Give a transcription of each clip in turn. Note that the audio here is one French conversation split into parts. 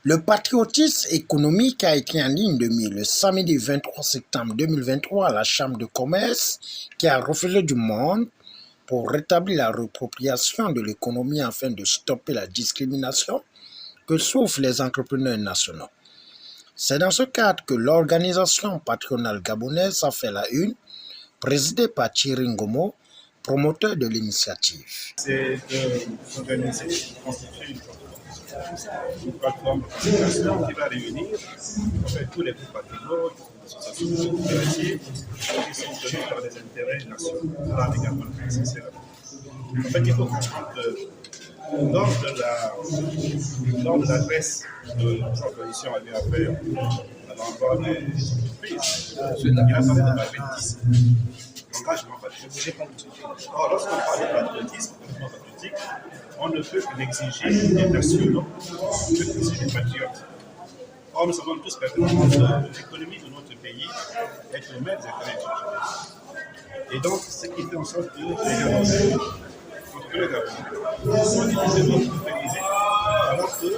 Le patriotisme économique a été en ligne de mire le samedi 23 septembre 2023 à la Chambre de commerce qui a refusé du monde pour rétablir la réappropriation de l'économie afin de stopper la discrimination que souffrent les entrepreneurs nationaux. C'est dans ce cadre que l'organisation patronale gabonaise a fait la une, présidée par Thierry Ngomo, promoteur de l'initiative. C'est d'organiser, constituer une plateforme de participation qui va réunir tous les groupes patronaux, les associations coopératives qui sont tenues par des intérêts nationaux dans les Gabonais. En fait, il faut comprendre que lors de l'adresse de l'opposition avait à faire à l'endroit des entreprises, il a parlé de patriotisme. Engagement patriotique. Or, lorsqu'on parle de patriotisme, on ne peut que l'exiger des nationaux, on peut l'exiger des patriotes. Or, nous savons tous pertinemment que l'économie de notre pays est au même état. Et donc, ce qui fait en sorte que les Gabonais, entre les Gabonais, sont divisés dans d'autres pays, alors que les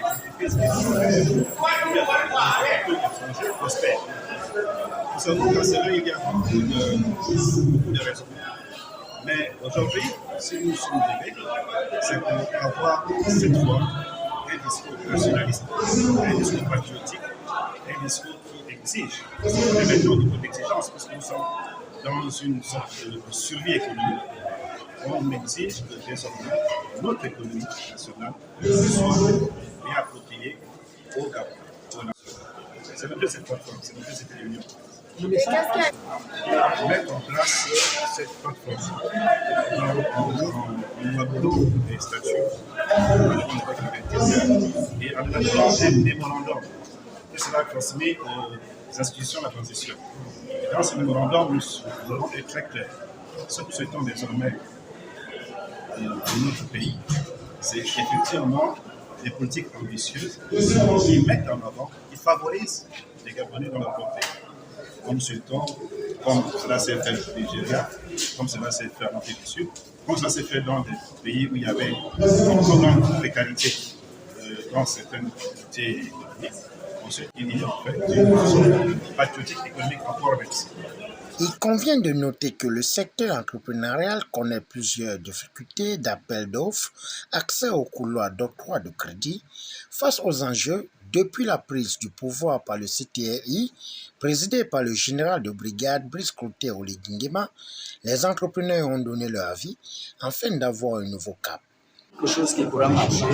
entreprises étrangères prospèrent. Nous savons qu'à cela, il y a beaucoup de raisons. Mais aujourd'hui, si nous sommes arrivés, c'est pour avoir cette fois un discours nationaliste, un discours patriotique, un discours qui exige. Et maintenant, beaucoup d'exigence, parce que nous sommes dans une sorte de survie économique. On exige que désormais notre économie nationale soit réappropriée au Gabon. C'est un peu cette plateforme, c'est un peu cette réunion. Mettre en place cette plateforme en élaborant des statuts et en adoptant des mémorandums que cela transmet aux institutions de la transition. Et dans ce mémorandum, nous avons été très clairs. Ce que nous souhaitons désormais dans notre pays, c'est effectivement des politiques ambitieuses qui mettent en avant, qui favorisent les Gabonais dans leur portée. Comme cela s'est fait au Nigeria, comme cela s'est fait en Afrique du Sud, comme cela s'est fait dans des pays où il y avait une grande précarité dans certaines activités économiques. Ensuite, il y a en fait une patriotique économique encore réussie. Il convient de noter que le secteur entrepreneurial connaît plusieurs difficultés d'appel d'offres, accès aux couloirs d'octroi de crédit, face aux enjeux depuis la prise du pouvoir par le CTRI, présidé par le général de brigade Brice Clotaire Oligui-Nguema. Les entrepreneurs ont donné leur avis afin d'avoir un nouveau cap. Quelque chose qui pourra marcher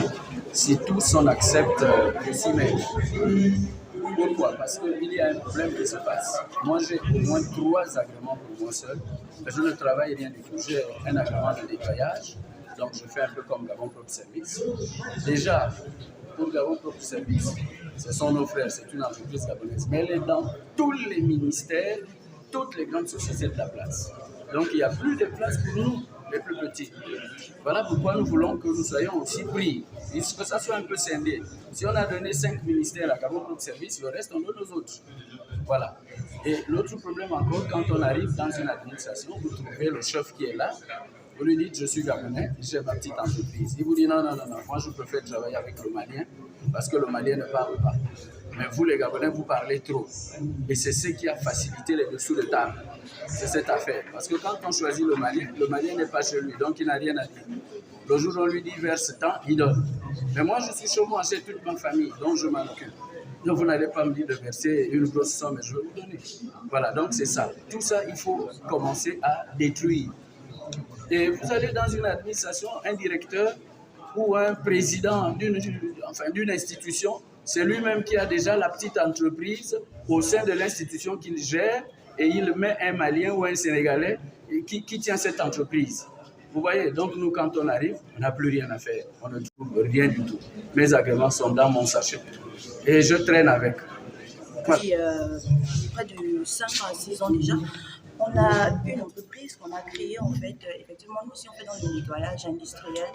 si tous on accepte de s'y mettre. Pourquoi? Parce qu'il y a un problème qui se passe. Moi, j'ai au moins 3 agréments pour moi seul, mais je ne travaille rien du tout. J'ai un agrément de nettoyage, donc je fais un peu comme Gabon Propre Service. Déjà, pour Gabon Propre Service, ce sont nos frères, c'est une entreprise gabonaise, mais elle est dans tous les ministères, toutes les grandes sociétés de la place. Donc, il n'y a plus de place pour nous, les plus petits. Voilà pourquoi nous voulons que nous soyons aussi pris, et que ça soit un peu scindé. Si on a donné 5 ministères à Gabon Propre Service, le reste, on donne aux autres. Voilà. Et l'autre problème encore, quand on arrive dans une administration, vous trouvez le chef qui est là, vous lui dites, je suis Gabonais, j'ai ma petite entreprise. Il vous dit, non, moi je préfère travailler avec le Malien, parce que le Malien ne parle pas. Mais vous, les Gabonais, vous parlez trop. Et c'est ce qui a facilité les dessous de table. C'est cette affaire. Parce que quand on choisit le Malien n'est pas chez lui, donc il n'a rien à dire. Le jour où on lui dit verse tant, il donne. Mais moi, je suis chez moi, j'ai toute ma famille, donc je m'en occupe. Donc vous n'allez pas me dire de verser une grosse somme, mais je vais vous donner. Voilà, donc c'est ça. Tout ça, il faut commencer à détruire. Et vous allez dans une administration, un directeur ou un président d'une institution, c'est lui-même qui a déjà la petite entreprise au sein de l'institution qu'il gère et il met un Malien ou un Sénégalais qui tient cette entreprise. Vous voyez, donc nous, quand on arrive, on n'a plus rien à faire. On ne trouve rien du tout. Mes agréments sont dans mon sachet. Et je traîne avec. Depuis près de 5 à 6 ans déjà, on a une entreprise qu'on a créée en fait. Effectivement, nous aussi on fait dans le nettoyage industriel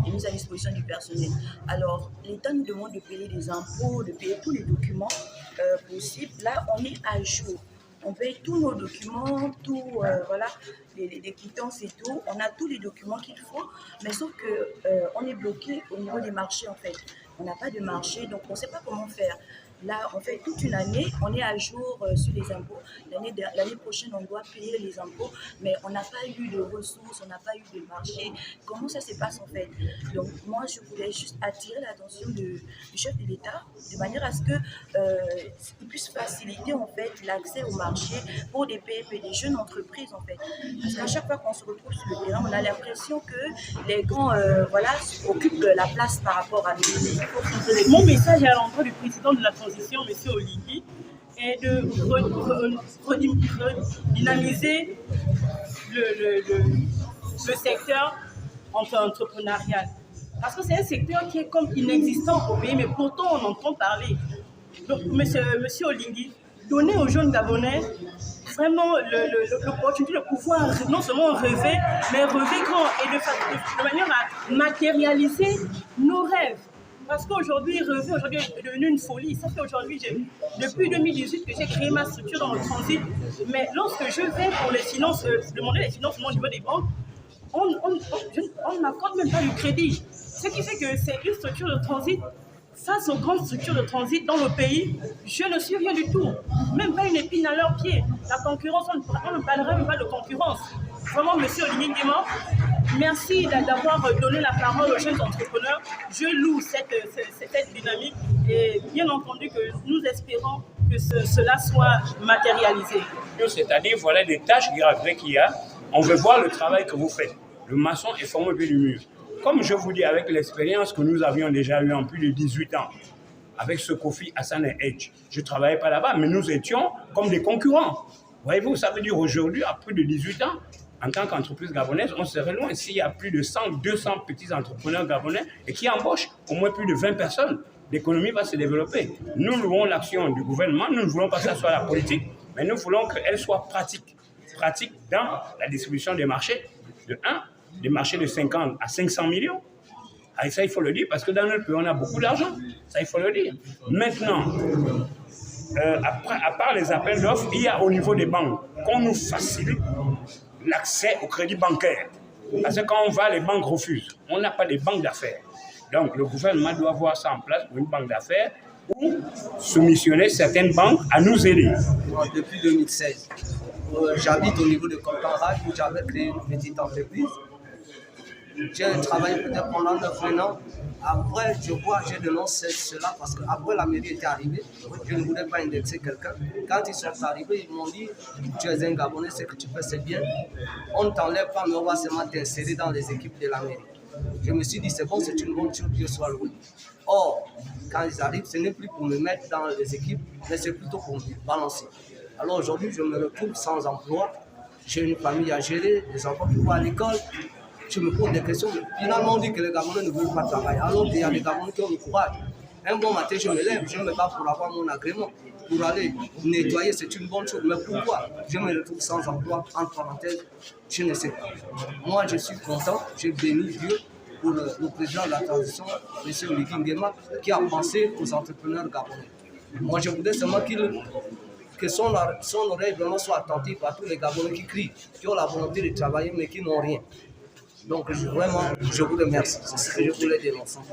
et mise à disposition du personnel. Alors, l'État nous demande de payer des impôts, de payer tous les documents possibles. Là, on est à jour. on paye tous nos documents, tout, voilà, les quittances et tout. On a tous les documents qu'il faut, mais sauf qu'on est bloqué au niveau des marchés en fait. On n'a pas de marché, donc on ne sait pas comment faire. Là, on fait toute une année, on est à jour sur les impôts. L'année prochaine, on doit payer les impôts, mais on n'a pas eu de ressources, on n'a pas eu de marché. Comment ça se passe en fait? Donc, moi, je voulais juste attirer l'attention du chef de l'État de manière à ce qu'il puisse faciliter en fait l'accès au marché pour des PME, des jeunes entreprises en fait. Parce qu'à chaque fois qu'on se retrouve sur le terrain, on a l'impression que les grands voilà, occupent la place par rapport à nous. Mon message à l'endroit du président de la transition, M. Oligui, est de redynamiser le secteur entrepreneurial. Parce que c'est un secteur qui est comme inexistant au pays, mais pourtant on entend parler. Donc, M. Oligui, donner aux jeunes Gabonais vraiment l'opportunité de pouvoir non seulement rêver, mais rêver grand et de manière à matérialiser nos rêves. Parce qu'aujourd'hui, rêver aujourd'hui est devenu une folie. Ça fait aujourd'hui, depuis 2018 que j'ai créé ma structure dans le transit. Mais lorsque je vais pour les finances, demander les financements au niveau des banques, on n'accorde même pas le crédit. Ce qui fait que c'est une structure de transit. Face aux grandes structures de transit dans le pays, je ne suis rien du tout. Même pas une épine à leurs pieds. La concurrence, on ne parlerait même pas de concurrence. Vraiment, M. Oligui Nguema, merci d'avoir donné la parole aux jeunes entrepreneurs. Je loue cette dynamique et bien entendu que nous espérons que cela soit matérialisé. C'est-à-dire, voilà des tâches graves qu'il y a. On veut voir le travail que vous faites. Le maçon est formé au pied du mur. Comme je vous dis, avec l'expérience que nous avions déjà eue en plus de 18 ans, avec ce Kofi Hassan et Edge, je ne travaillais pas là-bas, mais nous étions comme des concurrents. Voyez-vous, ça veut dire aujourd'hui, à plus de 18 ans, en tant qu'entreprise gabonaise, on serait loin s'il y a plus de 100, 200 petits entrepreneurs gabonais et qui embauchent au moins plus de 20 personnes. L'économie va se développer. Nous louons l'action du gouvernement, nous ne voulons pas que ça soit la politique, mais nous voulons qu'elle soit pratique. Pratique dans la distribution des marchés, de 1, des marchés de 50 à 500 millions. Et ça, il faut le dire, parce que dans notre pays, on a beaucoup d'argent. Ça, il faut le dire. Maintenant, à part les appels d'offres, il y a au niveau des banques qu'on nous facilite l'accès au crédit bancaire. Parce que quand on va, les banques refusent. On n'a pas de banque d'affaires. Donc, le gouvernement doit avoir ça en place pour une banque d'affaires ou soumissionner certaines banques à nous aider. Depuis 2016, j'habite au niveau de Compton-Rage où j'avais créé une petite entreprise. J'ai travaillé peut-être pendant 9 ans. Après, j'ai dénoncé cela parce qu'après la mairie était arrivée, je ne voulais pas indexer quelqu'un. Quand ils sont arrivés, ils m'ont dit tu es un Gabonais, ce que tu fais c'est bien. On ne t'enlève pas, mais on va seulement t'insérer dans les équipes de la mairie. Je me suis dit c'est bon, c'est une bonne chose que je sois loué. Or, quand ils arrivent, ce n'est plus pour me mettre dans les équipes, mais c'est plutôt pour me balancer. Alors aujourd'hui, je me retrouve sans emploi. J'ai une famille à gérer, des enfants qui vont à l'école. Je me pose des questions. Finalement, on dit que les Gabonais ne veulent pas travailler. Alors qu'il y a des Gabonais qui ont le courage. Un bon matin, je me lève, je me bats pour avoir mon agrément. Pour aller nettoyer, c'est une bonne chose. Mais pourquoi je me retrouve sans emploi? Entre parenthèses, je ne sais pas. Moi, je suis content. Je bénis Dieu pour le président de la transition, M. Oligui Nguema, qui a pensé aux entrepreneurs gabonais. Moi, je voudrais seulement que son oreille vraiment soit attentive à tous les Gabonais qui crient, qui ont la volonté de travailler, mais qui n'ont rien. Donc, vraiment, je vous remercie. C'est ce que je voulais dire, ensemble.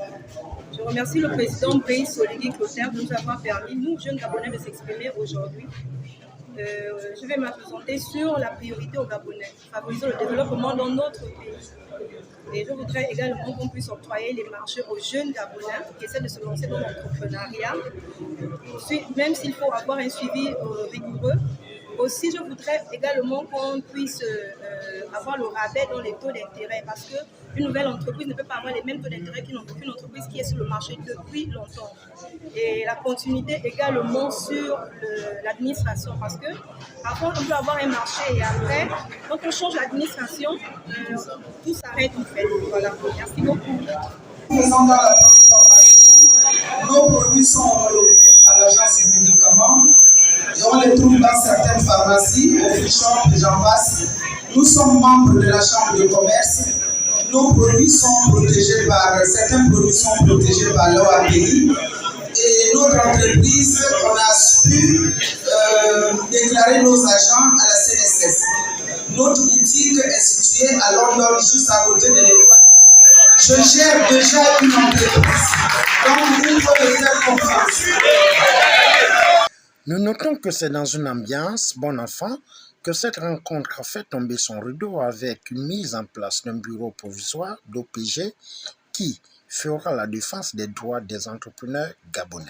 Je remercie le président Brice Oligui Clotaire de nous avoir permis, nous, jeunes Gabonais, de s'exprimer aujourd'hui. Je vais m'apesanter sur la priorité aux Gabonais, favoriser le développement dans notre pays. Et je voudrais également qu'on puisse octroyer les marchés aux jeunes Gabonais qui essaient de se lancer dans l'entrepreneuriat, même s'il faut avoir un suivi rigoureux. Aussi, je voudrais également qu'on puisse avoir le rabais dans les taux d'intérêt parce qu'une nouvelle entreprise ne peut pas avoir les mêmes taux d'intérêt qu'une entreprise qui est sur le marché depuis longtemps. Et la continuité également sur l'administration parce que avant, on peut avoir un marché et après, quand on change l'administration, tout s'arrête en fait. Voilà, merci beaucoup. Faisant dans la transformation, nos produits sont homologués à l'agence des médicaments. Et on les trouve dans certaines pharmacies, au free shop, j'en passe. Nous sommes membres de la Chambre de commerce. Nos produits sont protégés par, certains produits sont protégés par l'OAPI. et notre entreprise, on a pu déclarer nos agents à la CNSS. Notre boutique est située à London, juste à côté de l'école. Je gère déjà une entreprise, donc vous pouvez faire confiance. Nous notons que c'est dans une ambiance bon enfant que cette rencontre a fait tomber son rideau avec une mise en place d'un bureau provisoire d'OPG qui fera la défense des droits des entrepreneurs gabonais.